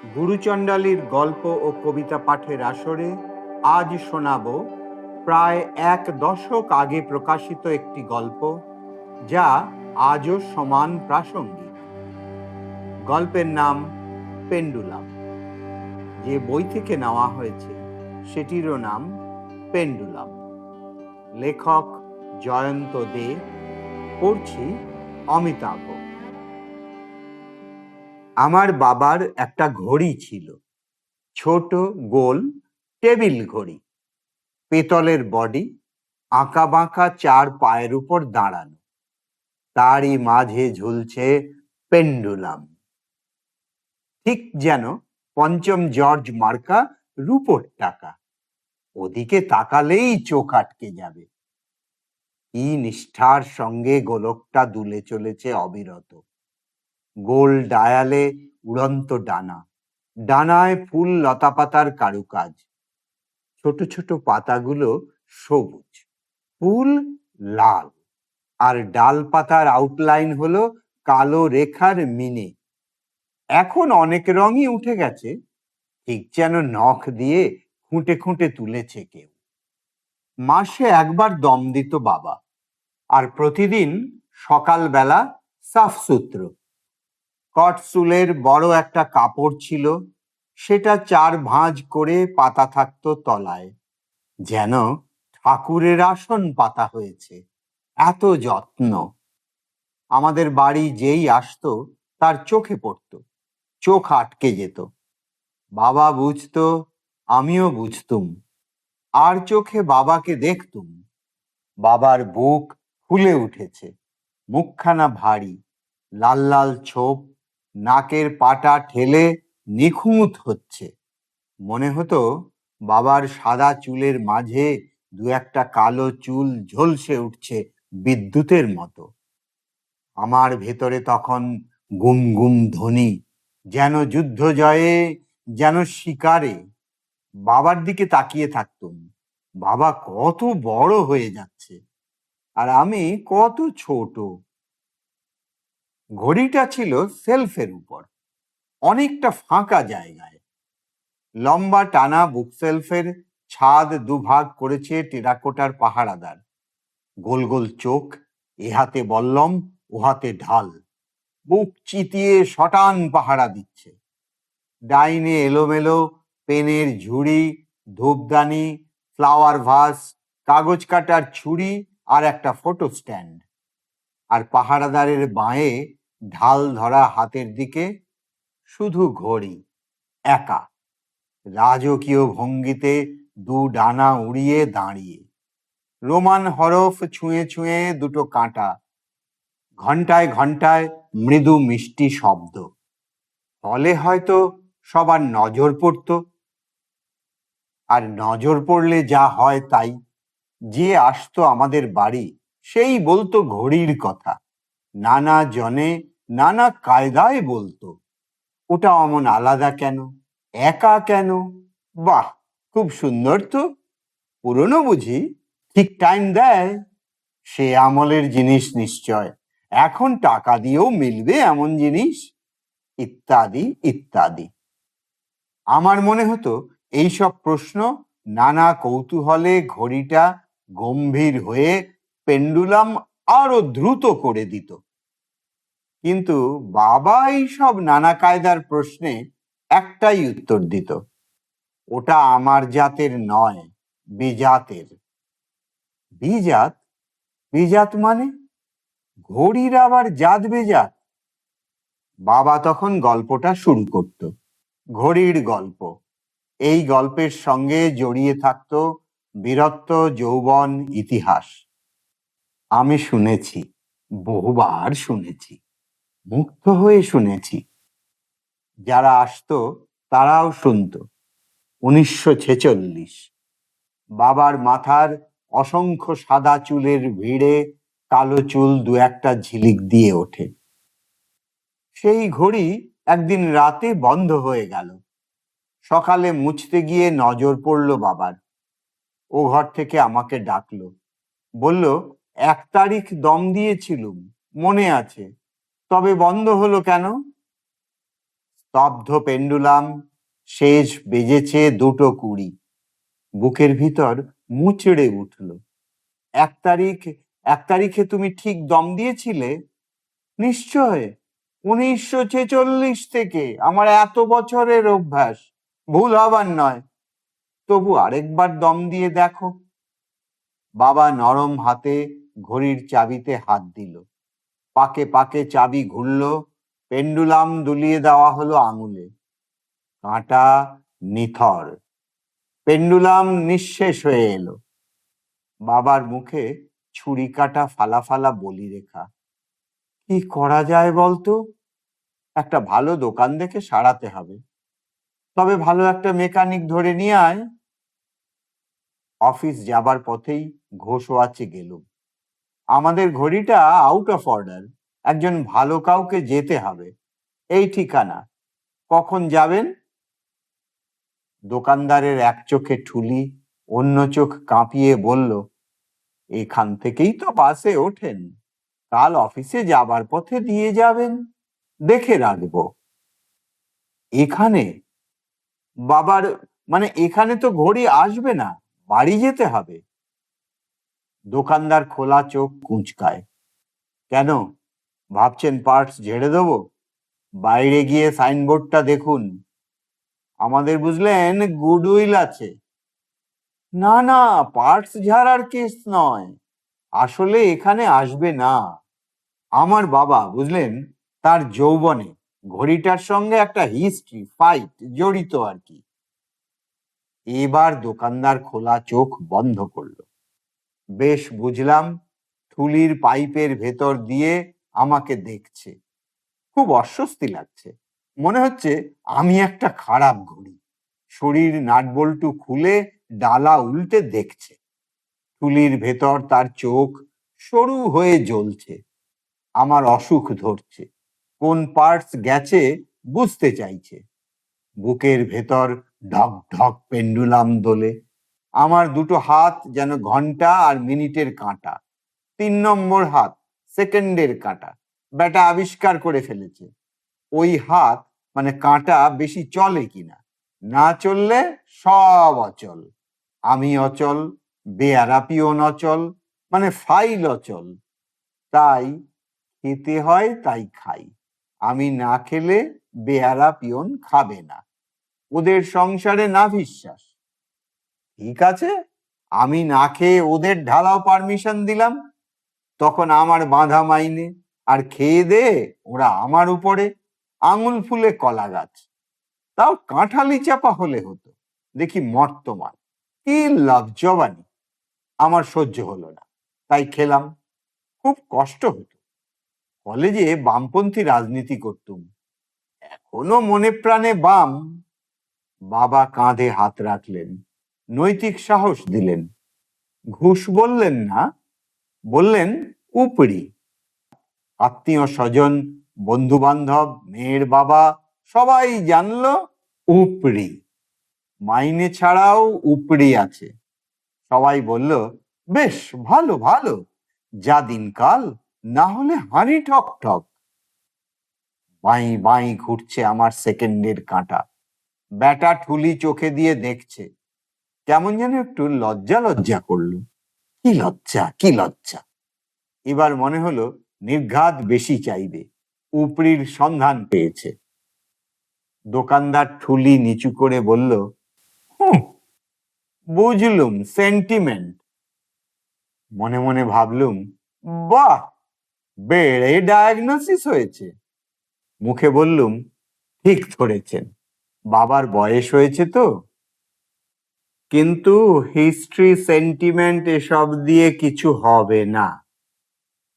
গুরুচণ্ডালীর গল্প ও কবিতা পাঠের আসরে আজ শোনাব প্রায় এক দশক আগে প্রকাশিত একটি গল্প, যা আজও সমান প্রাসঙ্গিক। গল্পের নাম পেন্ডুলাম। যে বই থেকে নেওয়া হয়েছে সেটিরও নাম পেন্ডুলাম। লেখক জয়ন্ত দে। পড়ছি অমিতাভ। আমার বাবার একটা ঘড়ি ছিল, ছোট গোল টেবিল ঘড়ি, পেতলের বডি, আঁকা বাঁকা চার পায়ের উপর দাঁড়ানো, তারই মাঝে ঝুলছে পেন্ডুলাম, ঠিক যেন পঞ্চম জর্জ মার্কা রূপোর টাকা। ওদিকে তাকালেই চোখ আটকে যাবে। কি নিষ্ঠার সঙ্গে গোলকটা দুলে চলেছে অবিরত। গোল ডায়ালে উড়ন্ত ডানা, ডানায় ফুল লতাপাতার কারুকাজ। ছোট ছোট পাতাগুলো সবুজ, ফুল লাল, আর ডাল পাতার আউটলাইন হলো কালো রেখার মিনে। এখন অনেক রঙই উঠে গেছে, ঠিক যেন নখ দিয়ে খুঁটে খুঁটে তুলেছে কেউ। মাসে একবার দম দিত বাবা, আর প্রতিদিন সকালবেলা সাফসুত্র। কটসুলের বড় একটা কাপড় ছিল, সেটা চার ভাঁজ করে পাতা থাকতো তলায়, যেন ঠাকুরের আসন পাতা হয়েছে, এত যত্ন। আমাদের বাড়ি যেই আসতো তার চোখে পড়তো, চোখ আটকে যেত। বাবা বুঝতো, আমিও বুঝতুম, আর চোখে বাবাকে দেখতুম। বাবার বুক ফুলে উঠেছে, মুখখানা ভারী, লাল লাল ছোপ, নাকের পাটা ঠেলে নিখুঁত হচ্ছে। মনে হতো বাবার সাদা চুলের মাঝে দু একটা কালো চুল ঝলসে উঠছে বিদ্যুতের মতো। আমার ভেতরে তখন গুম গুম ধ্বনি, যেন যুদ্ধ জয়ে, যেন শিকারে। বাবার দিকে তাকিয়ে থাকতুম, বাবা কত বড় হয়ে যাচ্ছে, আর আমি কত ছোট। ঘড়িটা ছিল সেলফের উপর, অনেকটা ফাঁকা জায়গায়। লম্বা টানা বুক সেলফের ছাদ দুভাগ করেছে টেরাকোটার পাহারাদার। গোল গোল চোখ, এ হাতে বল্লম, ও হাতে ঢাল, বুক চিতিয়ে শটান পাহারা দিচ্ছে। ডাইনে এলোমেলো পেনের ঝুড়ি, ধূপদানি, ফ্লাওয়ার ভাস, কাগজ কাটার ছুরি আর একটা ফটো স্ট্যান্ড। আর পাহারাদারের বাঁয়ে ঢাল ধরা হাতের দিকে শুধু ঘড়ি, একা, রাজকীয় ভঙ্গিতে দু ডানা উড়িয়ে দাঁড়িয়ে। রোমান হরফ ছুঁয়ে ছুঁয়ে দুটো কাঁটা, ঘন্টায় ঘন্টায় মৃদু মিষ্টি শব্দ। ফলে হয়তো সবার নজর পড়তো, আর নজর পড়লে যা হয় তাই। যে আসতো আমাদের বাড়ি সেই বলতো ঘড়ির কথা, নানা জনে নানা কায়দায় বলতো। ওটা অমন আলাদা কেন, একা কেন? বাহ, খুব সুন্দর তো, পুরনো বুঝি, ঠিক টাইম দেয়, সে আমলের জিনিস নিশ্চয়, এখন টাকা দিয়েও মিলবে এমন জিনিস, ইত্যাদি ইত্যাদি। আমার মনে হতো এইসব প্রশ্ন নানা কৌতূহলে ঘড়িটা গম্ভীর হয়ে পেন্ডুলাম আরো দ্রুত করে দিত। কিন্তু বাবা এইসব নানা কায়দার প্রশ্নে একটাই উত্তর দিত, ওটা আমার জাতের নয়, বিজাতের। বিজাত? বিজাত মানে? ঘড়ির আবার জাত বেজাত? বাবা তখন গল্পটা শুরু করত, ঘড়ির গল্প। এই গল্পের সঙ্গে জড়িয়ে থাকতো বীরত্ব, যৌবন, ইতিহাস। আমি শুনেছি, বহুবার শুনেছি, মুগ্ধ হয়ে শুনেছি। যারা আসতো তারাও শুনতো। 1946, বাবার মাথার অসংখ্য সাদা চুলের ভিড়ে কালো চুল দু একটা ঝিলিক দিয়ে ওঠে। সেই ঘড়ি একদিন রাতে বন্ধ হয়ে গেল। সকালে মুছতে গিয়ে নজর পড়ল বাবার। ও ঘর থেকে আমাকে ডাকলো, বলল, 1 তারিখ দম দিয়েছিলুম, মনে আছে, তবে বন্ধ হলো কেন? স্তব্ধ পেন্ডুলাম, শেষ বেজেছে 2:20। বুকের ভিতর মুচড়ে উঠল। 1 তারিখ, 1 তারিখে তুমি ঠিক দম দিয়েছিলে? নিশ্চয়, 1946 থেকে। আমার এত বছরের অভ্যাস, ভুল হবার নয়। তবু আরেকবার দম দিয়ে দেখো। বাবা নরম হাতে ঘড়ির চাবিতে হাত দিল। পাকে পাকে চাবি ঘুরল, পেন্ডুলাম দুলিয়ে দেওয়া হলো আঙুলে। কাঁটা নিথর, পেন্ডুলাম নিঃশেষ হয়ে এলো। বাবার মুখে ছুরি কাটা ফালা ফালা বলি রেখা। কি করা যায় বলতো? একটা ভালো দোকান দেখে সারাতে হবে। তবে ভালো একটা মেকানিক ধরে নিয়ে আয়। অফিস যাবার পথেই ঘোষওয়াচে গেলুম। আমাদের ঘড়িটা আউট অফ অর্ডার, একজন ভালো কাউকে যেতে হবে। এই ঠিকানা, কখন যাবেন? দোকানদারের এক চোখে ঠুলি, অন্য চোখ কাঁপিয়ে বলল, এখান থেকেই তো বাসে ওঠেন, কাল অফিসে যাবার পথে দিয়ে যাবেন, দেখে রাখবো। এখানে? বাবার মানে এখানে তো ঘড়ি আসবে না, বাড়ি যেতে হবে। দোকানদার খোলা চোখ কুঁচকায়। কেন, ভাবছেন পার্টস ঝেড়ে দেবো? বাইরে গিয়ে সাইনবোর্ডটা দেখুন। আমাদের বুঝলেন গুডউইল আছে। না না, পার্টস ঝাড়ার কেস নয়, আসলে এখানে আসবে না। আমার বাবা বুঝলেন, তার যৌবনে ঘড়িটার সঙ্গে একটা হিস্ট্রি, ফাইট জড়িত আর কি। এবার দোকানদার খোলা চোখ বন্ধ করলো। বেশ বুঝলাম, থুলির পাইপের ভেতর দিয়ে আমাকে দেখছে। খুব অস্বস্তি লাগছে, মনে হচ্ছে আমি একটা খারাপ ঘড়ি। শরীর নাটবল্টু খুলে ডালা উল্টে দেখছে। থুলির ভেতর তার চোখ সরু হয়ে জ্বলছে। আমার অসুখ ধরছে, কোন পার্টস গেছে বুঝতে চাইছে। বুকের ভেতর ঢক ঢক পেন্ডুলাম দোলে। আমার দুটো হাত যেন ঘন্টা আর মিনিটের কাঁটা। 3 নম্বর হাত সেকেন্ডের কাঁটা। বেটা আবিষ্কার করে ফেলেছে। ওই হাত মানে কাঁটা বেশি চলে কিনা, না চললে সব অচল। আমি অচল, বেয়ারা পিয়ন অচল, মানে ফাইল অচল। তাই খেতে হয়, তাই খাই। আমি না খেলে বেয়ারা পিয়ন খাবে না, ওদের সংসারে না বিশ্বাস। ঠিক আছে, আমি না খেয়ে ওদের ঢালাও পারমিশন দিলাম, তখন আমার বাঁধা মাইনে। আর খেয়ে দে ওরা আমার উপরে, আঙুল ফুলে কলা গাছ। তাও কাঁঠালি চাপা হলে হতো, দেখি মর্তমান। কি লাভ জবানি। আমার সহ্য হলো না, তাই খেলাম। খুব কষ্ট হতো। কলেজে বামপন্থী রাজনীতি করতুম, এখনো মনে প্রাণে বাম। বাবা কাঁধে হাত রাখলেন, নৈতিক সাহস দিলেন। ঘুষ বললেন না, বললেন উপরি। আত্মীয় স্বজন, বন্ধু বান্ধব, মেয়ের বাবা সবাই জানলো উপরি। মাইনে ছাড়াও উপরি আছে। সবাই বলল, বেশ ভালো ভালো, যা দিনকাল, না হলে হাঁড়ি ঠক ঠক। বাই বাই ঘুরছে আমার সেকেন্ডের কাঁটা। ব্যাটা ঠুলি চোখে দিয়ে দেখছে, কেমন যেন একটু লজ্জা লজ্জা করলো। কি লজ্জা, কি লজ্জা। এবার মনে হলো নির্ঘাত বেশি চাইবে, উপরির সন্ধান পেয়েছে। দোকানদার ঠুলি নিচু করে বলল, বুঝলুম, সেন্টিমেন্ট। মনে মনে ভাবলুম, বাহ, বেড়ে ডায়াগনোসিস হয়েছে। মুখে বললুম, ঠিক ধরেছেন, বাবার বয়স হয়েছে তো। কিন্তু হিস্ট্রি, সেন্টিমেন্ট এসব দিয়ে কিছু হবে না।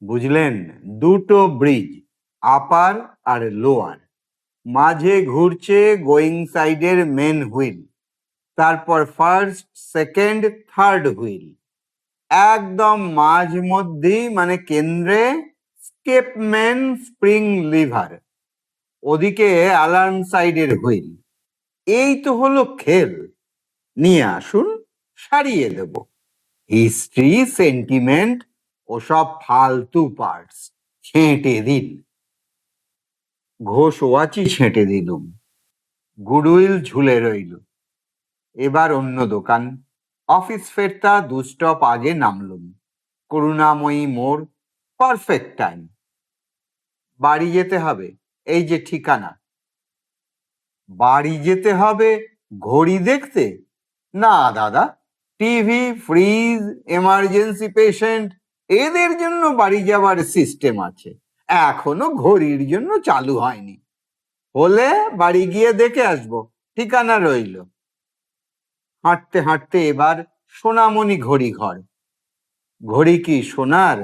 বুঝলেন, দুটো ব্রিজ, আপার আর লোয়ার, মাঝে ঘুরছে গোয়িং সাইডের মেন হুইল, তারপর ফার্স্ট, সেকেন্ড, থার্ড হুইল। একদম মাঝ মধ্যেই মানে কেন্দ্রে স্কেপম্যান স্প্রিং লিভার, ওদিকে অ্যালার্ম সাইডের হুইল। এই তো হলো খেল। নিয়ে আসুন, সারিয়ে দেব। হিস্ট্রি, সেন্টিমেন্ট ওসব ফালতু পার্টস ছেঁটে দিন। ঘোষ ওয়াচই ছেঁটে দিলুম। গুডউইল ঝুলে রইল। এবার অন্য দোকান। অফিস ফেরতা 2 স্টপ আগে নামলুম। করুণাময়ী মোড়, পারফেক্ট টাইম। বাড়ি যেতে হবে, এই যে ঠিকানা। বাড়ি যেতে হবে ঘড়ি দেখতে? না দাদা, টিভি, ফ্রিজ, এমার্জেন্সি পেশেন্ট এদের জন্য বাড়ি যাওয়ার সিস্টেম আছে, এখনো ঘড়ির জন্য চালু হয়নি। হলে বাড়ি গিয়ে দেখে আসবো, ঠিকানা রইল। হাঁটতে হাঁটতে এবার সোনামণি ঘড়ি ঘর। ঘড়ি কি সোনার?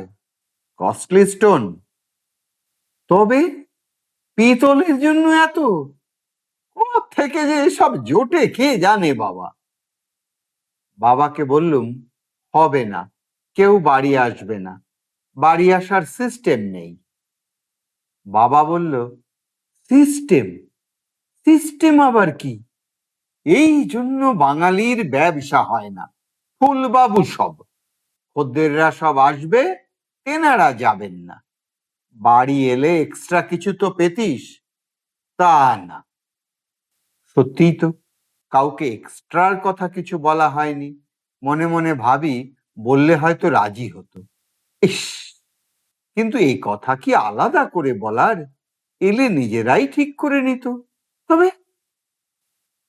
Costly stone? তবে পিতলের জন্য এত? থেকে যে সব জোটে কে জানে বাবা। বাবাকে বললুম হবে না, কেউ বাড়ি আসবে না, বাড়ি আসার সিস্টেম নেই। বাবা বলল সিস্টেম? সিস্টেম আবার কি? এই জন্য বাঙালির ব্যবসা হয় না, ফুলবাবু সব। খদ্দেররা সব আসবে, তেনারা যাবেন না। বাড়ি এলে এক্সট্রা কিছু তো পেতিস, তা না। সত্যিই তো, কাউকে এক্সট্রার কথা কিছু বলা হয়নি। মনে মনে ভাবি বললে হয়তো রাজি হতো। ইস, কিন্তু এই কথা কি আলাদা করে বলার? এলে নিজেরাই ঠিক করে নিত। তবে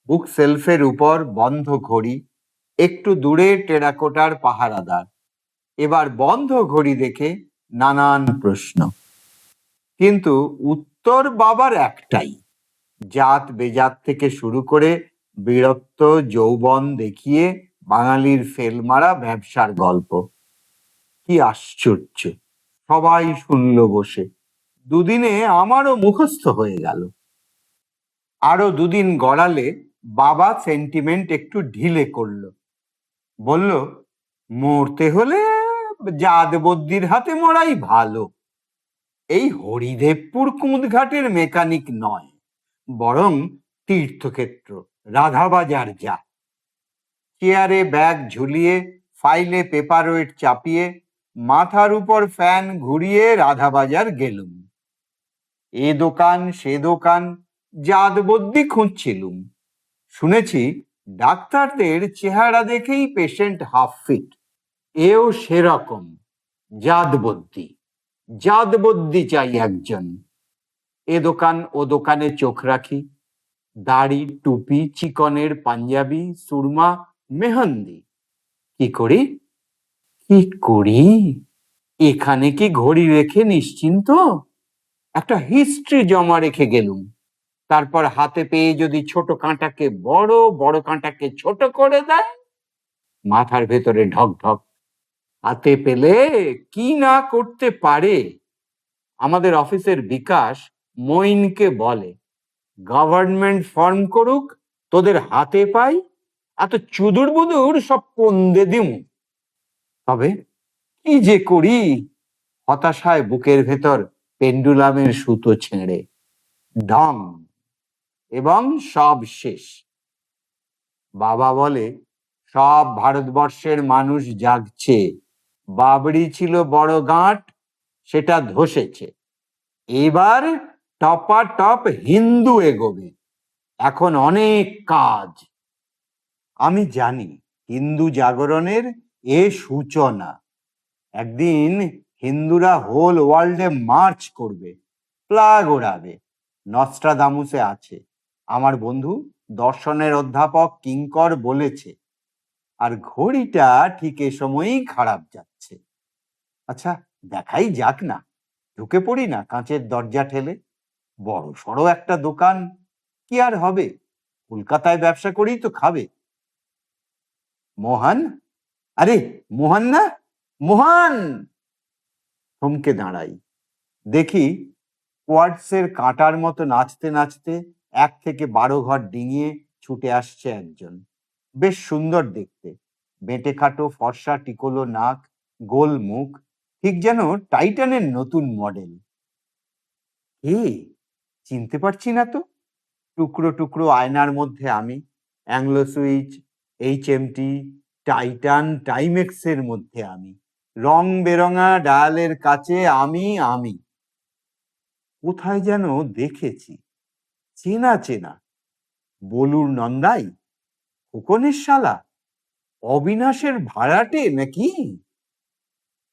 বুক সেলফের উপর বন্ধ ঘড়ি, একটু দূরে টেরাকোটার পাহারাদার। এবার বন্ধ ঘড়ি দেখে নানান প্রশ্ন, কিন্তু উত্তর বাবার একটাই। জাত বেজাত থেকে শুরু করে বীরত্ব যৌবন দেখিয়ে বাঙালির ফেলমারা ব্যবসার গল্প। কি আশ্চর্য! সবাই শুনল বসে। দুদিনে আমারও মুখস্থ হয়ে গেল। আরো দুদিন গড়ালে বাবা সেন্টিমেন্ট একটু ঢিলে করলো। বলল মরতে হলে জাত বদ্যির হাতে মরাই ভালো। এই হরিদেবপুর কুঁদঘাটের মেকানিক নয়, বরং তীর্থক্ষেত্র, রাধাবাজার যা। চেয়ারে ব্যাগ ঝুলিয়ে, ফাইলে পেপার ওয়েট চাপিয়ে, মাথার উপর ফ্যান ঘুরিয়ে রাধাবাজার গেলুম। এ দোকান সে দোকান জাত বদ্যি খুঁজছিলুম। শুনেছি ডাক্তারদের চেহারা দেখেই পেশেন্ট হাফ ফিট। এও সেরকম জাত বদ্যি। জাত বদ্যি চাই একজন। এ দোকান ও দোকানে চোখ রাখি। দাড়ি, টুপি, চিকনের পাঞ্জাবি, সুরমা, মেহেন্দি। কি করি? কি করি? এখানে কি ঘড়ি রেখে নিশ্চিন্ত? একটা হিস্ট্রি জমা রেখে গেলুম। তারপর হাতে পেয়ে যদি ছোট কাঁটাকে বড়, বড় কাঁটাকে ছোট করে দেয়, মাথার ভেতরে ঢক ঢক। হাতে পেলে কি না করতে পারে। আমাদের অফিসের বিকাশ মইনকে বলে, গভর্নমেন্ট ফর্ম করুক, তোদের হাতে পাই, এত চুদুর বুদুর সব পন্দে দিমু। তবে কি যে করি, হতাশায় বুকের ভেতর পেন্ডুলামের সুতো ছেড়ে ঢং, এবং সব শেষ। বাবা বলে সব ভারতবর্ষের মানুষ জাগছে। বাবরি ছিল বড় গাঁট, সেটা ধসেছে। এবার টপাটপ হিন্দু এগোবে। এখন অনেক কাজ। আমি জানি হিন্দু জাগরণের এ সূচনা। একদিন হিন্দুরা হোল ওয়ার্ল্ডে মার্চ করবে, ফ্ল্যাগ ওড়াবে। নস্ট্রাদামুসে আছে, আমার বন্ধু দর্শনের অধ্যাপক কিঙ্কর বলেছে। আর ঘড়িটা ঠিক এ সময়ই খারাপ যাচ্ছে। আচ্ছা, দেখাই যাক না। ঢুকে পড়ি না কাঁচের দরজা ঠেলে। বড় সড়ো একটা দোকান, কি আর হবে? কলকাতায় ব্যবসা করেই তো খাবে। মোহন, আরে মোহন না, মোহন! থমকে দাঁড়াই। দেখি কোয়ার্টসের কাঁটার মতো নাচতে নাচতে 1 থেকে 12 ঘর ডিঙিয়ে ছুটে আসছে একজন। বেশ সুন্দর দেখতে, বেঁটে খাটো ফর্সা টিকলো নাক, গোল মুখ, ঠিক যেন টাইটানের নতুন মডেল। এ চিনতে পারছি না তো। টুকরো টুকরো আয়নার মধ্যে আমি, অ্যাংলো সুইচ, HMT, টাইটান, টাইমেক্সের মধ্যে আমি, রং বেরঙা ডায়ালের কাছে আমি। কোথায় যেন দেখেছি, চেনা চেনা। বলুর নন্দাই, খোকনের শালা, অবিনাশের ভাড়াটে নাকি?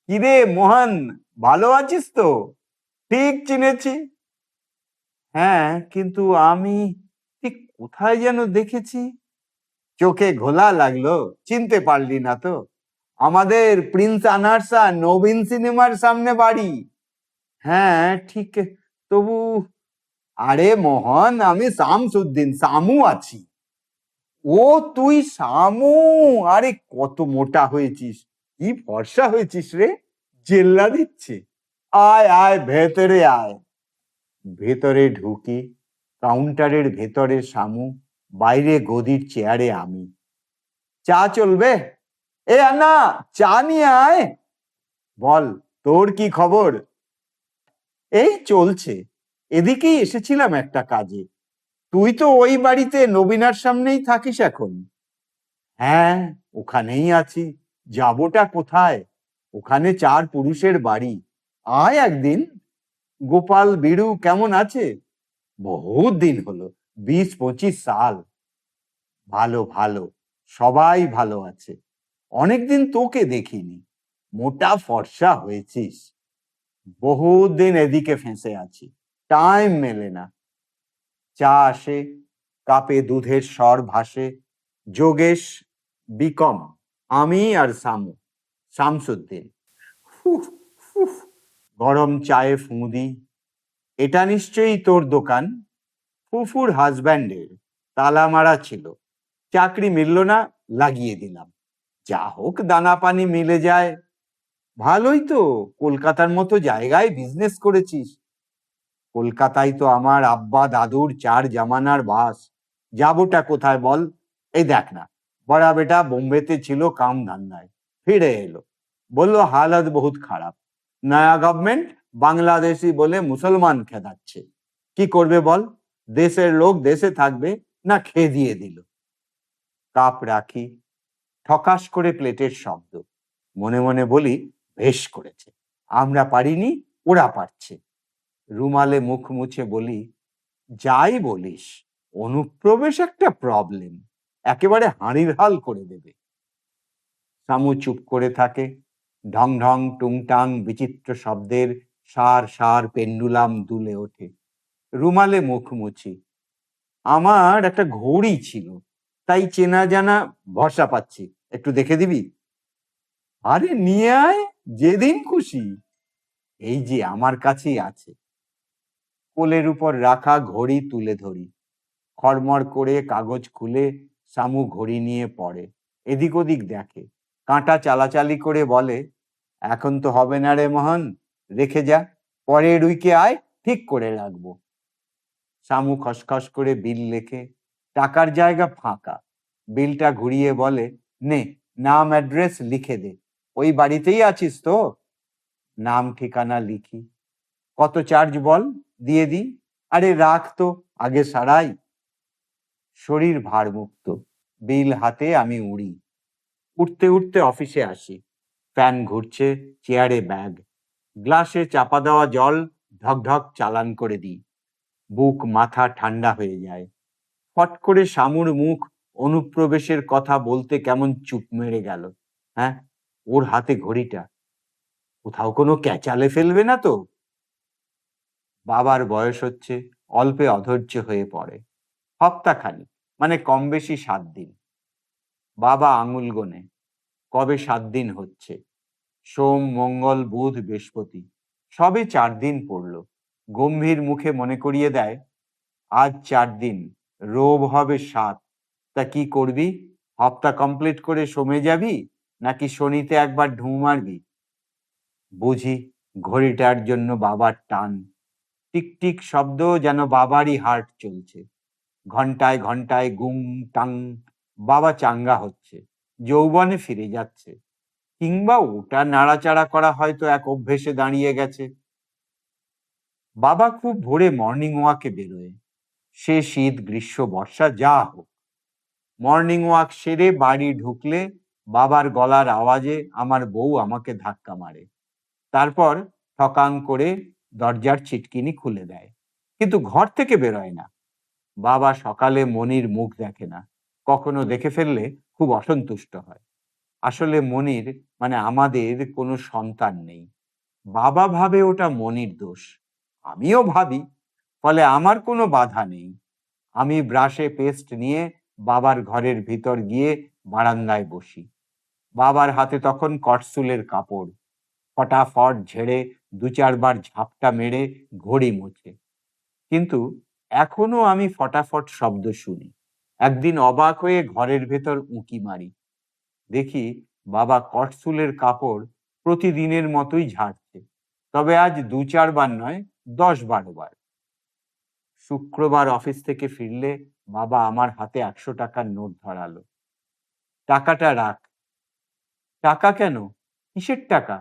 কিরে মোহন, ভালো আছিস তো? ঠিক চিনেছি। হ্যাঁ, কিন্তু আমি ঠিক কোথায় যেন দেখেছি। চোখে ঘোলা লাগলো, চিনতে পারলি না তো? আমাদের প্রিন্স আনারসা নবীন সিনেমার সামনে বাড়ি। হ্যাঁ ঠিক, তবু আরে মোহন, আমি শামসুদ্দিন, সামু আছি। ও তুই সামু? আরে কত মোটা হয়েছিস, কি ফর্সা হয়েছিস রে, জেল্লা দিচ্ছে। আয় আয় ভেতরে আয়। ভেতরে ঢুকি, কাউন্টারের ভেতরে সামু, বাইরে গদির চেয়ারে আমি। চা চলবে? এ আন্না, চা নিয়ে আয়। বল, তোর কি খবর? এই চলছে, এদিকেই এসেছিলাম একটা কাজে। তুই তো ওই বাড়িতে নবীনার সামনেই থাকিস এখন। হ্যাঁ, ওখানেই আছি, যাবোটা কোথায়? ওখানে 4 পুরুষের বাড়ি, আয় একদিন। গোপাল বিড়ু কেমন আছে? বহুত দিন হলো, 20-25 সাল। ভালো ভালো, সবাই ভালো আছে। অনেকদিন তোকে দেখিনি, মোটা ফর্সা হয়েছিস। বহুত দিন এদিকে ফেঁসে আছি, টাইম মেলে না। চা আসে, কাপে দুধের স্বর ভাসে। যোগেশ, বিকম, আমি আর সামু, শামসুদ্দিন। উফ, উফ, গরম চায়ে ফুঁ দিই। এটা নিশ্চয়ই তোর দোকান? ফুফুর হাজব্যান্ডের, তালা মারা ছিল, চাকরি মিলল না, লাগিয়ে দিলাম। যা হোক, দানা পানি মিলে যায়। ভালোই তো, কলকাতার মতো জায়গায় বিজনেস করেছিস। কলকাতায় তো আমার আব্বা দাদুর 4 জামানার বাস, যাবোটা কোথায় বল? এই দেখ না, বড়া বেটা বোম্বেতে ছিল কাম ধান্দায়, ফিরে এলো, বললো হালত বহুত খারাপ, নয়া গভর্নমেন্ট বাংলাদেশি বলে মুসলমান খেদাচ্ছে। কি করবে বল? দেশের লোক দেশে থাকবে না, খেদিয়ে দিল। কাপ রাখি, ঠকাস করে প্লেটের শব্দ, মনে মনে বলি, বেশ করেছে, আমরা পারিনি, ওরা পারছে। রুমালে মুখ মুছে বলি, যাই বলিস, অনুপ্রবেশ একটা প্রবলেম, একেবারে হাঁড়ির হাল করে দেবে। সামু চুপ করে থাকে। ঢং ঢং টুংটাং বিচিত্র শব্দের সার সার পেন্ডুলাম দুলে ওঠে। রুমালে মুখ মুছি। আমার একটা ঘড়ি ছিল, তাই চেনা জানা ভরসা পাচ্ছি, একটু দেখে দিবি? আরে নিয়ে আয়, যেদিন খুশি। এই যে আমার কাছেই আছে। কোলের উপর রাখা ঘড়ি তুলে ধরি, খড়মড় করে কাগজ খুলে সামু ঘড়ি নিয়ে পড়ে, এদিক ওদিক দেখে, কাঁটা চালাচালি করে বলে, এখন তো হবে না রে মোহন, রেখে যা, পরের উইকে আয়, ঠিক করে রাখবো। সামু খসখস করে বিল লেখে, টাকার জায়গা ফাঁকা। বিলটা ঘুরিয়ে বলে, নে, নাম অ্যাড্রেস লিখে দে, ওই বাড়িতেই আছিস তো? নাম ঠিকানা লিখি। কত চার্জ বল, দিয়ে দি। আরে রাখ তো, আগে সারাই। শরীর ভারমুক্ত, বিল হাতে আমি উড়ি। উঠতে উঠতে অফিসে আসি। ফ্যান ঘুরছে, চেয়ারে ব্যাগ, গ্লাসে চাপা দেওয়া জল ঢকঢক চালান করে দিই। বুক মাথা ঠান্ডা হয়ে যায়। ফট করে শামুর মুখ অনুপ্রবেশের কথা বলতে কেমন চুপ মেরে গেল। হ্যাঁ, ওর হাতে ঘড়িটা, কোথাও কোনো ক্যাচালে ফেলবে না তো? বাবার বয়স হচ্ছে, অল্পে অধৈর্য হয়ে পড়ে। হপ্তাখানি, মানে কম বেশি 7 দিন। বাবা আঙুল গোনে, কবে 7 দিন হচ্ছে। সোম, মঙ্গল, বুধ, বৃহস্পতি, সবে 4 দিন পড়ল। গম্ভীর মুখে মনে করিয়ে দেয়, আজ 4 দিন, রোব হবে 7। তা কি করবি? হপ্তা কমপ্লিট করে সোমে যাবি, নাকি শনিতে একবার ঢুঁ মারবি? বুঝি ঘড়িটার জন্য বাবার টান। টিক টিক শব্দ, যেন বাবারই হার্ট চলছে। ঘন্টায় ঘন্টায় গুং টাং। বাবা চাঙ্গা হচ্ছে, যৌবনে ফিরে যাচ্ছে, কিংবা ওটা নাড়াচাড়া করা হয়তো এক অভ্যেসে দাঁড়িয়ে গেছে। বাবা খুব ভোরে মর্নিং ওয়াকে বেরোয়, সে শীত গ্রীষ্ম বর্ষা যা হোক। মর্নিং ওয়াক সেরে বাড়ি ঢুকলে বাবার গলার আওয়াজে আমার বউ আমাকে ধাক্কা মারে, তারপর ঠকাং করে দরজার ছিটকিনি খুলে দেয়, কিন্তু ঘর থেকে বেরোয় না। বাবা সকালে মনির মুখ দেখে না, কখনো দেখে ফেললে খুব অসন্তুষ্ট হয়। আসলে মনির মানে আমাদের কোনো সন্তান নেই। বাবা ভাবে ওটা মনির দোষ, আমিও ভাবি। ফলে আমার কোনো বাধা নেই। আমি ব্রাশে পেস্ট নিয়ে বাবার ঘরের ভিতর গিয়ে বারান্দায় বসি। বাবার হাতে তখন কটসুলের কাপড়। ফটাফট ঝেড়ে দু চারবার ঝাপটা মেরে ঘড়ি মোছে। কিন্তু এখনো আমি ফটাফট শব্দ শুনি। একদিন অবাক হয়ে ঘরের ভেতর উঁকি মারি, দেখি বাবা কটসুলের কাপড় প্রতিদিনের মতোই ঝাড়ছে, তবে আজ দু চারবার নয়, 10-12 বার। শুক্রবার অফিস থেকে ফিরলে বাবা আমার হাতে 100 টাকার নোট ধরালো। টাকাটা রাখ। টাকা কেন? কিসের টাকা?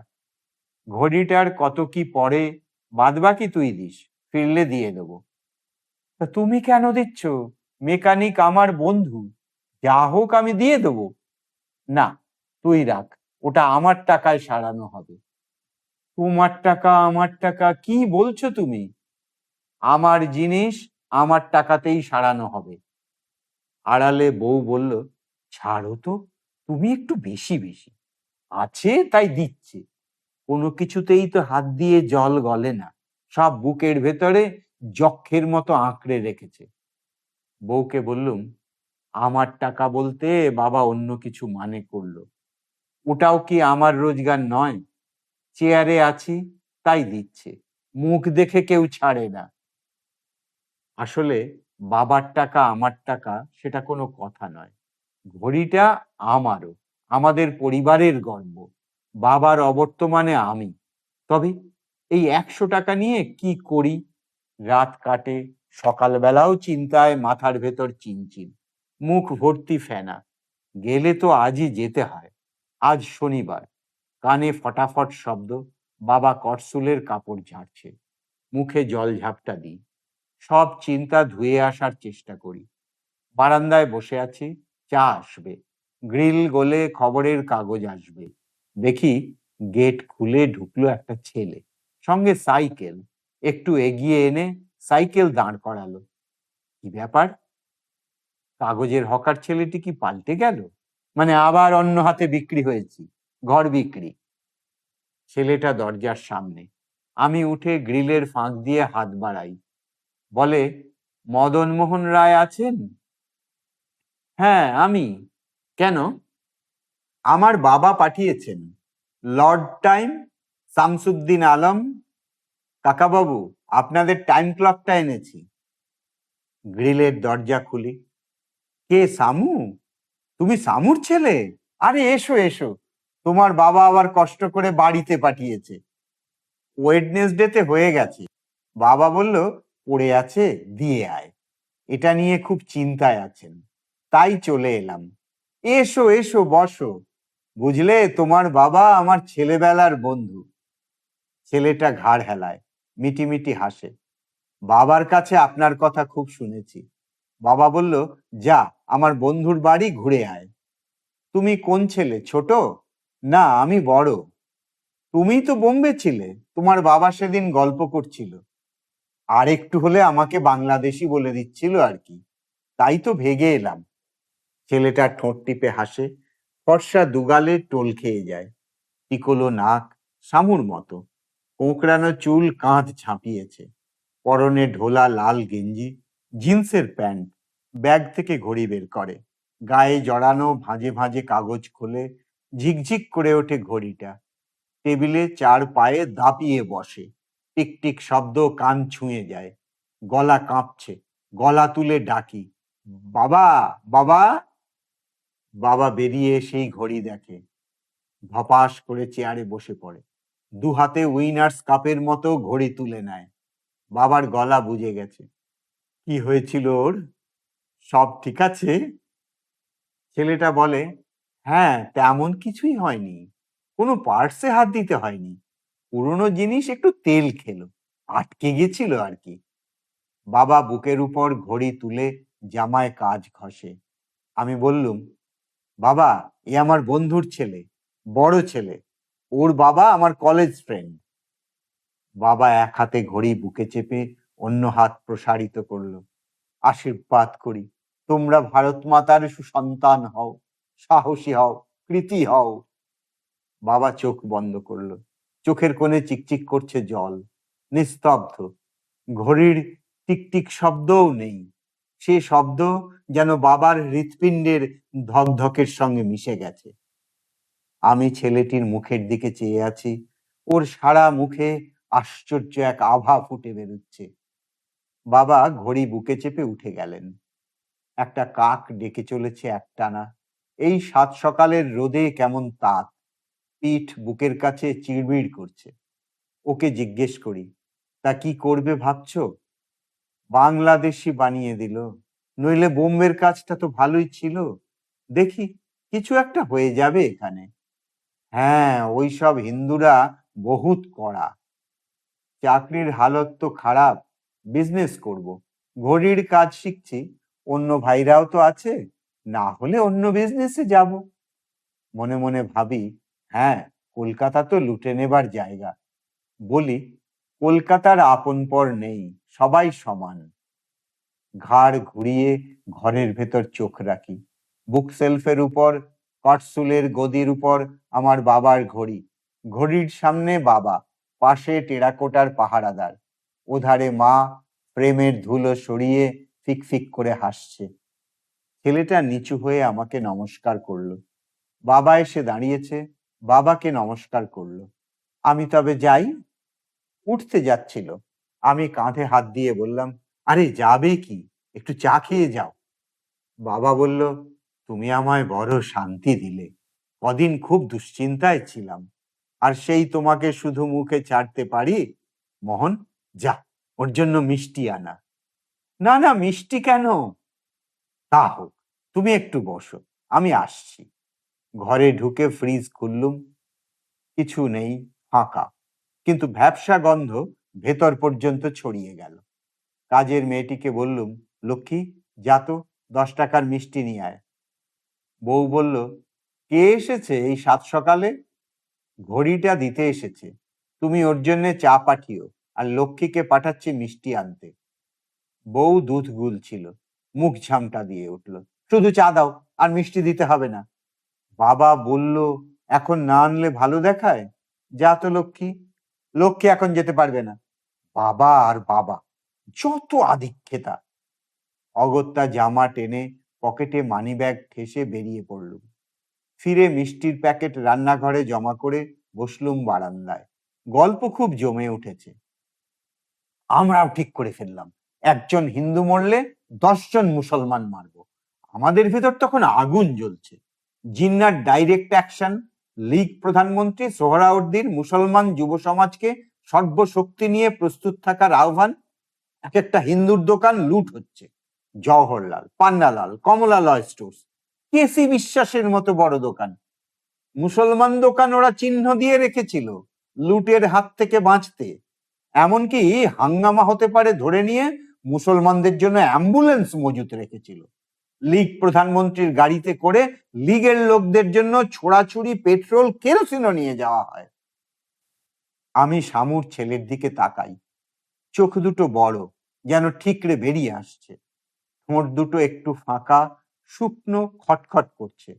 ঘড়িটার কত কি পড়ে, বাদবাকি তুই দিস, ফিরলে দিয়ে দেবো। তা তুমি কেন দিচ্ছ? মেকানিক আমার বন্ধু, যা হোক আমি দিয়ে দেবো। না, তুই রাখ, ওটা আমার টাকায় সারানো হবে। তোমার টাকা আমার টাকা কি বলছো তুমি? আমার জিনিস আমার টাকাতেই সারানো হবে। আড়ালে বউ বলল, ছাড়ো তো, তুমি একটু বেশি বেশি আছে তাই দিচ্ছে। কোনো কিছুতেই তো হাত দিয়ে জল গলে না, সব বুকের ভেতরে যক্ষের মতো আঁকড়ে রেখেছে। বউকে বললুম, আমার টাকা বলতে বাবা অন্য কিছু মানে করলো। ওটাও কি আমার রোজগার নয়? চেয়ারে আছি তাই দিচ্ছে, মুখ দেখে কেউ ছাড়ে না। আসলে বাবার টাকা আমার টাকা সেটা কোনো কথা নয়। ঘড়িটা আমারও, আমাদের পরিবারের গর্ব। বাবার অবর্তমানে আমি। তবে এই 100 টাকা নিয়ে কি করি? রাত কাটে, সকালবেলাও চিন্তায় মাথার ভেতর চিনচিন, মুখ ভর্তি ফেনা। গেলে তো আজই যেতে হয়। আজ শনিবার। কানে ফটাফট শব্দ, বাবা করসুলের কাপড় ঝাড়ছে। মুখে জল ঝাপটা দিই, সব চিন্তা ধুয়ে আসার চেষ্টা করি। বারান্দায় বসে আছি, চা আসবে, গ্রিল গলে খবরের কাগজ আসবে। দেখি গেট খুলে ঢুকলো একটা ছেলে, সঙ্গে সাইকেল। একটু এগিয়ে এনে সাইকেল দাঁড় করালো। কি ব্যাপার? কাগজের হকার ছেলেটি কি পাল্টে গেল? মানে আবার অন্য হাতে বিক্রি হয়েছি, ঘর বিক্রি। ছেলেটা দরজার সামনে। আমি উঠে গ্রিলের ফাঁক দিয়ে হাত বাড়াই। বলে, মদন মোহন রায় আছেন? হ্যাঁ আমি। কেন? আমার বাবা পাঠিয়েছেন। Lord time, Shamsuddin Alam. কাকাবাবু, আপনাদের টাইম ক্লকটা এনেছি। গ্রিলের দরজা খুলি। কে, সামু? তুমি সামুর ছেলে? আরে এসো এসো, তোমার বাবা আবার কষ্ট করে বাড়িতে পাঠিয়েছে। ওয়েডনেসডেতে হয়ে গেছে। বাবা বলল, পড়ে আছে, দিয়ে আয়। এটা নিয়ে খুব চিন্তায় আছেন, তাই চলে এলাম। এসো এসো, বসো। বুঝলে, তোমার বাবা আমার ছেলেবেলার বন্ধু। ছেলেটা ঘাড় হেলায়, মিটিমিটি হাসে। বাবার কাছে আপনার কথা খুব শুনেছি। বাবা বলল, যা আমার বন্ধুর বাড়ি ঘুরে আয়। তুমি কোন ছেলে, ছোট? না, আমি বড়। তুমি তো বোম্বে ছিলে, তোমার বাবা সেদিন গল্প করছিল। আর একটু হলে আমাকে বাংলাদেশি বলে দিচ্ছিল আর কি, তাই তো ভেগে এলাম। ছেলেটা ঠোঁট টিপে হাসে, ফর্সা দুগালে টোল খেয়ে যায়। টিকলো নাক, শামুর মতো। কোঁকড়ানো চুল কাঁধ ঝাঁপিয়েছে। পরনে ঢোলা লাল গেঞ্জি, জিন্সের প্যান্ট। ব্যাগ থেকে ঘড়ি বের করে, গায়ে জড়ানো ভাঁজে ভাঁজে কাগজ খোলে। ঝিকঝিক করে ওঠে ঘড়িটা। টেবিলে চার পায়ে দাপিয়ে বসে। টিকটিক শব্দ কান ছুঁয়ে যায়। গলা কাঁপছে, গলা তুলে ডাকি, বাবা, বাবা। বাবা বেরিয়ে এসেই ঘড়ি দেখে, ধপাস করে চেয়ারে বসে পড়ে। দু হাতে উইনার্স কাপের মতো ঘড়ি তুলে নেয়। বাবার গলা বুঝে গেছে। কি হয়েছিল ওর? সব ঠিক আছে? ছেলেটা বলে, হ্যাঁ, তেমন কিছুই হয়নি, কোনো পার্টসে হাত দিতে হয়নি। পুরনো জিনিস একটু তেল খেলো, আটকে গেছিল আর কি। বাবা বুকের উপর ঘড়ি তুলে জামায় কাজ ঘষে। আমি বললুম, বাবা, এ আমার বন্ধুর ছেলে, বড় ছেলে। ওর বাবা আমার কলেজ ফ্রেন্ড। বাবা এক হাতে ঘড়ি বুকে চেপে অন্য হাত প্রসারিত করলো। আশীর্বাদ করি তোমরা ভারত মাতার সুসন্তান হও, সাহসী হও, কৃতী হও। বাবা চোখ বন্ধ করলো, চোখের কোণে চিকচিক করছে জল। নিস্তব্ধ, ঘড়ির টিকটিক শব্দও নেই। সে শব্দ যেন বাবার হৃৎপিণ্ডের ধকধকের সঙ্গে মিশে গেছে। আমি ছেলেটির মুখের দিকে চেয়ে আছি, ওর সারা মুখে আশ্চর্য এক আভা ফুটে বেরোচ্ছে। বাবা ঘড়ি বুকে চেপে উঠে গেলেন। একটা কাক ডেকে চলেছে একটানা। এই সাত সকালের রোদে কেমন তাপ, পিঠ বুকের কাছে চিড়বিড় করছে। ওকে জিজ্ঞেস করি, তা কি করবে ভাবছো? বাংলাদেশি বানিয়ে দিল, নইলে বোম্বের কাজটা তো ভালোই ছিল। দেখি কিছু একটা হয়ে যাবে এখানে। হ্যাঁ, ওই সব হিন্দুরা বহুত কড়া। চাকরির হালত তো খারাপ, বিজনেস করব। ঘড়ির কাজ শিখছি, অন্য ভাইরাও তো আছে, না হলে অন্য বিজনেসে যাব। মনে মনে ভাবি, হ্যাঁ, কলকাতা তো লুটে নেবার জায়গা। বলি, কলকাতার আপন পর নেই, সবাই সমান। ঘাড় ঘুরিয়ে ঘরের ভেতর চোখ রাখি। বুক সেলফের উপর, কটসুলের গদির উপর আমার বাবার ঘড়ি। ঘড়ির সামনে বাবা, পাশে টেরাকোটার পাহারাদার, ওধারে মা প্রেমের ধুলো সরিয়ে ফিকফিক করে হাসছে। ছেলেটা নিচু হয়ে আমাকে নমস্কার করলো। বাবা এসে দাঁড়িয়েছে, বাবাকে নমস্কার করলো। আমি তবে যাই? উঠতে যাচ্ছিল। আমি কাঁধে হাত দিয়ে বললাম, আরে যাবে কি, একটু চা খেয়ে যাও। বাবা বলল, তুমি আমায় বড় শান্তি দিলে। কদিন খুব দুশ্চিন্তায় ছিলাম, আর সেই তোমাকে শুধু মুখে ছাড়তে পারি। মোহন, যা, ওর জন্য মিষ্টি আনা। না না, মিষ্টি কেন? তা হোক, তুমি একটু বসো, আমি আসছি। ঘরে ঢুকে ফ্রিজ খুললুম, কিছু নেই, ফাঁকা। কিন্তু ভ্যাপসা গন্ধ ভেতর পর্যন্ত ছড়িয়ে গেল। কাজের মেয়েটিকে বললুম, লক্ষ্মী, যা তো 10 টাকার মিষ্টি নিয়ে আয়। বউ বলল, কে এসেছে এই সাত সকালে? ঘড়িটা দিতে এসেছে, তুমি ওর জন্য চা পাঠিও, আর লক্ষ্মীকে পাঠাচ্ছি মিষ্টি আনতে। বউ দুধ গুলছিল, মুখ ঝামটা দিয়ে উঠল, শুধু চা দাও, আর মিষ্টি দিতে হবে না। বাবা বলল, এখন না আনলে ভালো দেখায়? যা তো লক্ষ্মী। লক্ষ্মী এখন যেতে পারবে না। বাবা আর বাবা, যত আদিক্ষেতা। অগত্যা জামা টেনে পকেটে মানি ব্যাগ ঠেসে বেরিয়ে পড়লুম। ফিরে মিষ্টির প্যাকেট রান্নাঘরে জমা করে বসলুম বারান্দায়। গল্প খুব জমে উঠেছে। আমরাও ঠিক করে ফেললাম, একজন হিন্দু মরলে 10 জন মুসলমান মারব। আমাদের ভেতর তখন আগুন জ্বলছে। জিন্নার ডাইরেক্ট অ্যাকশন, লীগ প্রধানমন্ত্রী সোহরাওয়ার্দীর মুসলমান যুব সমাজকে সর্বশক্তি নিয়ে প্রস্তুত থাকার আহ্বান। এক একটা হিন্দুর দোকান লুট হচ্ছে। জওহরলাল, পান্নালাল, কমলালয় স্টোর্স, কেসি বিশ্বাসের মতো বড় দোকান। মুসলমান দোকান ওরা চিহ্ন দিয়ে রেখেছিল লুটের হাত থেকে বাঁচতে। এমনকি হাঙ্গামা হতে পারে ধরে নিয়ে মুসলমানদের জন্য অ্যাম্বুলেন্স মজুত রেখেছিল। লীগ প্রধানমন্ত্রীর গাড়িতে করে লীগের লোকদের জন্য ছোড়াছুড়ি, পেট্রোল, কেরোসিনও নিয়ে যাওয়া হয়। আমি শামুর ছেলের দিকে তাকাই, চোখ দুটো বড়, যেন ঠিকরে বেরিয়ে আসছে। ঠোঁট দুটো একটু ফাঁকা, শুকনো, খটখট করছে।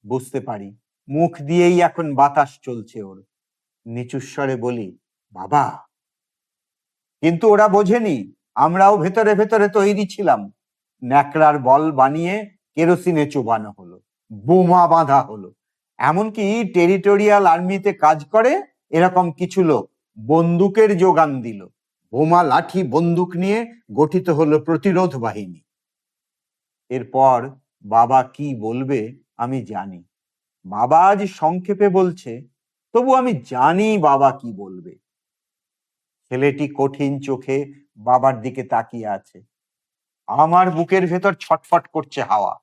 বুঝতে পারি মুখ দিয়েই এখন বাতাস চলছে ওর। নিচুস্বরে বলি, বাবা। কিন্তু ওরা বোঝেনি আমরাও ভেতরে ভেতরে তৈরি ছিলাম। ন্যাকড়ার বল বানিয়ে কেরোসিনে চোবানো হলো, বোমা বাঁধা হলো। এমনকি টেরিটোরিয়াল আর্মিতে কাজ করে এরকম কিছু লোক বন্দুকের যোগান দিল। বোমা, লাঠি, বন্দুক নিয়ে গঠিত হলো প্রতিরোধ বাহিনী। এরপর বাবা কি বলবে আমি জানি। বাবা আজ সংক্ষেপে বলছে, তবু আমি জানি বাবা কি বলবে। ছেলেটি কঠিন চোখে বাবার দিকে তাকিয়ে আছে। আমার বুকের ভেতর ছটফট করছে হাওয়া।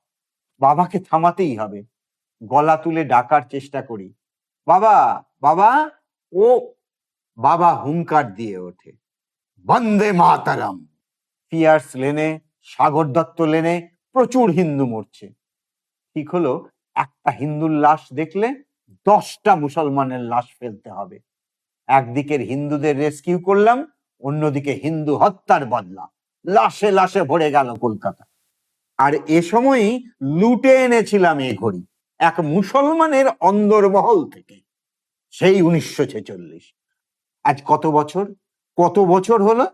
বাবাকে থামাতেই হবে। গলা তুলে ডাকার চেষ্টা করি, বাবা, বাবা। ও বাবা হুঙ্কার দিয়ে ওঠে, বন্দে মাতারাম। পিয়ার্স লেনে, সাগর দত্ত লেনে প্রচুর হিন্দু মরছে। ঠিক হলো, একটা হিন্দুর লাশ দেখলে 10টা মুসলমানের লাশ ফেলতে হবে। একদিকের হিন্দুদের রেস্কিউ করলাম, অন্যদিকে হিন্দু হত্যার বদলা। লাশে লাশে ভরে গেল কলকাতা। আর এ সময়ই লুটে এনেছিলাম এ ঘড়ি এক মুসলমানের অন্দরমহল থেকে, সেই 1946। আজ কত বছর, কত বছর হলো?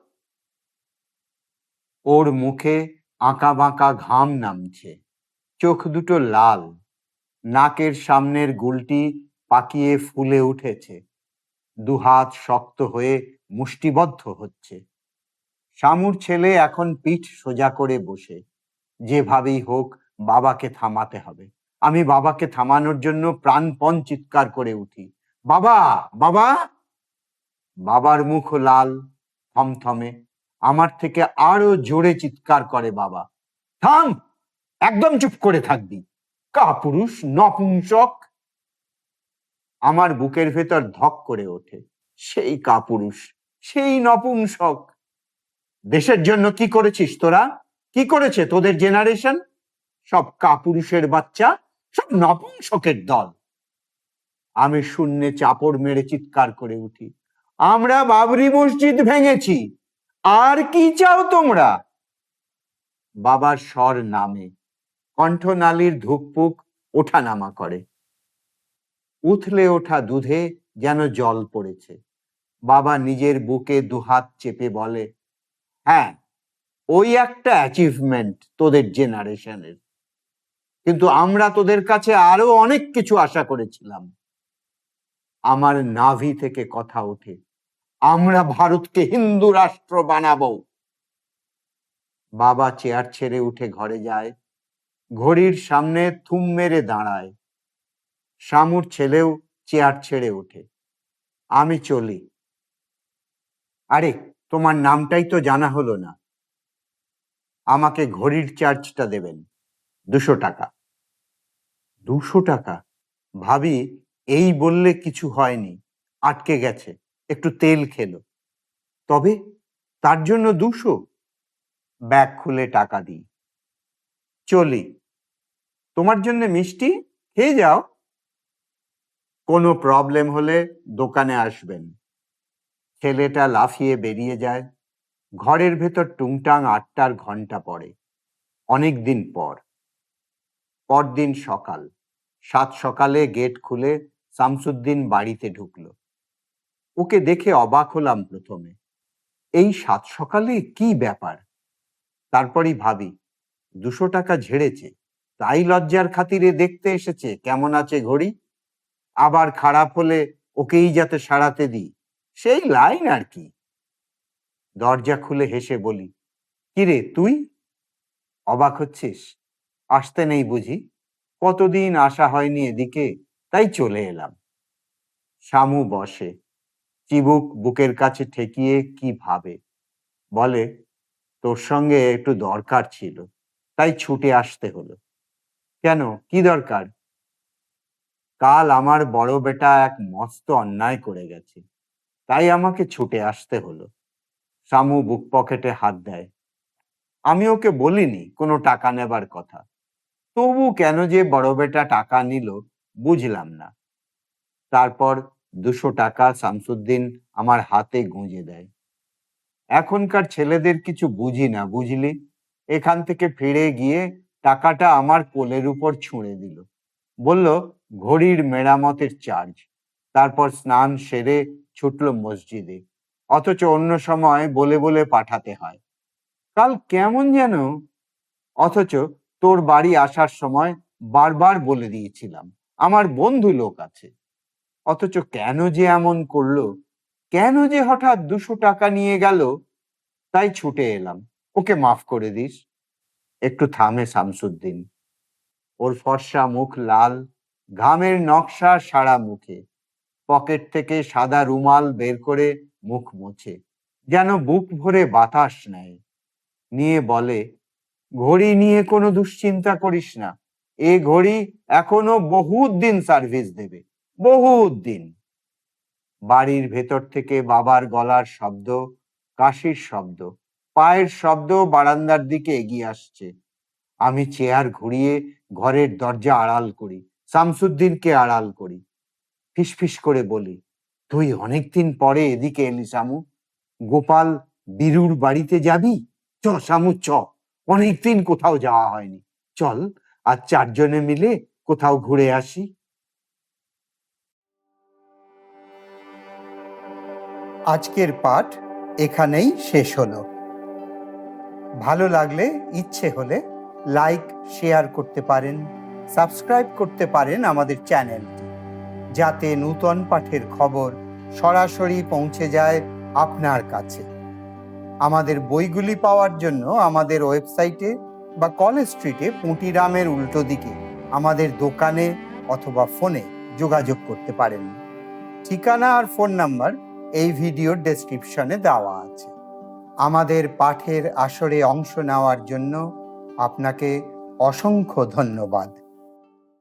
ওর মুখে আঁকা বাঁকা ঘাম নামছে, চোখ দুটো লাল, নাকের সামনের গুলটি পাকিয়ে ফুলে উঠেছে, দুহাত শক্ত হয়ে মুষ্টিবদ্ধ হচ্ছে। শামুর ছেলে এখন পিঠ সোজা করে বসে, যেভাবেই হোক বাবাকে থামাতে হবে। আমি বাবাকে থামানোর জন্য প্রাণপণ চিৎকার করে উঠি, বাবা, বাবা! বাবার মুখ লাল, থমথমে। আমার থেকে আরো জোরে চিৎকার করে বাবা, থাম, একদম চুপ করে থাকবি, কাপুরুষ, নপুংসক! আমার বুকের ভেতর ধক করে ওঠে, সেই কাপুরুষ, সেই নপুংসক! দেশের জন্য কি করেছিস তোরা? কি করেছে তোদের জেনারেশন? সব কাপুরুষের বাচ্চা, সব নপুংসকের দল। আমি শূন্যে চাপড় মেরে চিৎকার করে উঠি, আমরা বাবরি মসজিদ ভেঙেছি, আর কি চাও তোমরা? বাবার স্বর নামে, কণ্ঠনালীর ধুকপুক ওঠানামা করে। উথলে ওঠা দুধে যেন জল পড়েছে। বাবা নিজের বুকে দুহাত চেপে বলে, হ্যাঁ, ওই একটা অ্যাচিভমেন্ট তোদের জেনারেশনের, কিন্তু আমরা তোদের কাছে আরো অনেক কিছু আশা করেছিলাম। আমার নাভি থেকে কথা ওঠে, আমরা ভারতকে হিন্দু রাষ্ট্র বানাবো। বাবা চেয়ার ছেড়ে উঠে ঘরে যায়, ঘড়ির সামনে থুম মেরে দাঁড়ায়। শামুর ছেলেও চেয়ার ছেড়ে ওঠে। আমি চলি। আরে, তোমার নামটাই তো জানা হলো না। আমাকে ঘড়ির চার্জটা দেবেন, 200 টাকা। 200 টাকা? ভাবি এই বললে কিছু হয়নি, আটকে গেছে, একটু তেল খেলো। তবে তার জন্য 200? ব্যাগ খুলে টাকা দিই, চলি। তোমার জন্য মিষ্টি, খেয়ে যাও। কোনো প্রবলেম হলে দোকানে আসবেন। ছেলেটা লাফিয়ে বেরিয়ে যায়। ঘরের ভেতর টুংটাং 8টার ঘন্টা পড়ে। অনেক দিন পর। পরদিন সকাল, 7 সকালে গেট খুলে শামসুদ্দিন বাড়িতে ঢুকলো। ওকে দেখে অবাক হলাম প্রথমে, এই 7 সকালে কি ব্যাপার? তারপরই ভাবি, 200 টাকা ঝেড়েছে, তাই লজ্জার খাতিরে দেখতে এসেছে কেমন আছে ঘড়ি। আবার খারাপ হলে ওকেই যাতে সারাতে দিই, সেই লাইন আর কি। দরজা খুলে হেসে বলি, কিরে তুই? অবাক হচ্ছিস? আসতে নেই বুঝি? কতদিন আসা হয়নি এদিকে, তাই চলে এলাম। শামু বসে, চিবুক বুকের কাছে ঠেকিয়ে কি ভাবে। বলে, তোর সঙ্গে একটু দরকার ছিল, তাই ছুটে আসতে হলো। কেন, কি দরকার? কাল আমার বড় বেটা এক মস্ত অন্যায় করে গেছে, তাই আমাকে ছুটে আসতে হলো। শামু বুক পকেটে হাত দেয়। আমি ওকে বলিনি কোনো টাকা নেবার কথা, তবু কেন যে বড় বেটা টাকা নিল বুঝলাম না। তারপর 200 টাকা শামসুদ্দিন আমার হাতে গুঁজে দেয়। এখনকার ছেলেদের কিছু বুঝি না, বুঝলি? এখান থেকে ফিরে গিয়ে টাকাটা আমার কোলের উপর ছুঁড়ে দিল, বলল ঘড়ির মেরামতের চার্জ। তারপর স্নান সেরে ছুটলো মসজিদে, অথচ অন্য সময় বলে বলে পাঠাতে হয়। কাল কেমন যেন, অথচ তোর বাড়ি আসার সময় বারবার বলে দিয়েছিলাম আমার বন্ধু লোক আছে। অথচ কেন যে এমন করলো, কেন যে হঠাৎ 200 টাকা নিয়ে গেল, তাই ছুটে এলাম। ওকে মাফ করে দিস। একটু থামে শামসুদ্দিন, ওর ফর্সা মুখ লাল, ঘামের নকশা সারা মুখে। পকেট থেকে সাদা রুমাল বের করে মুখ মোছে, যেন বুক ভরে বাতাস নেয়। নিয়ে বলে, ঘড়ি নিয়ে কোনো দুশ্চিন্তা করিস না, এ ঘড়ি এখনো বহুত দিন সার্ভিস দেবে, বহুত দিন। বাড়ির ভেতর থেকে বাবার গলার শব্দ, কাশির শব্দ, পায়ের শব্দ বারান্দার দিকে এগিয়ে আসছে। আমি চেয়ার ঘুরিয়ে ঘরের দরজা আড়াল করি, শামসুদ্দিনকে আড়াল করি। ফিসফিস করে বলি, তুই অনেকদিন পরে এদিকে এলি শামু, গোপাল বীরুর বাড়িতে যাবি? শামু চ, অনেকদিন কোথাও যাওয়া হয়নি, চল আজ চারজনে মিলে কোথাও ঘুরে আসি। আজকের পাঠ এখানেই শেষ হলো। ভালো লাগলে ইচ্ছে হলে লাইক শেয়ার করতে পারেন, সাবস্ক্রাইব করতে পারেন আমাদের চ্যানেলটি, যাতে নূতন পাঠের খবর সরাসরি পৌঁছে যায় আপনার কাছে। আমাদের বইগুলি পাওয়ার জন্য আমাদের ওয়েবসাইটে বা কলেজ স্ট্রিটে পুঁটিরামের উল্টো দিকে আমাদের দোকানে অথবা ফোনে যোগাযোগ করতে পারেন। ঠিকানা আর ফোন নাম্বার এই ভিডিওর ডেসক্রিপশনে দেওয়া আছে। আমাদের পাঠের আসরে অংশ নেওয়ার জন্য আপনাকে অসংখ্য ধন্যবাদ।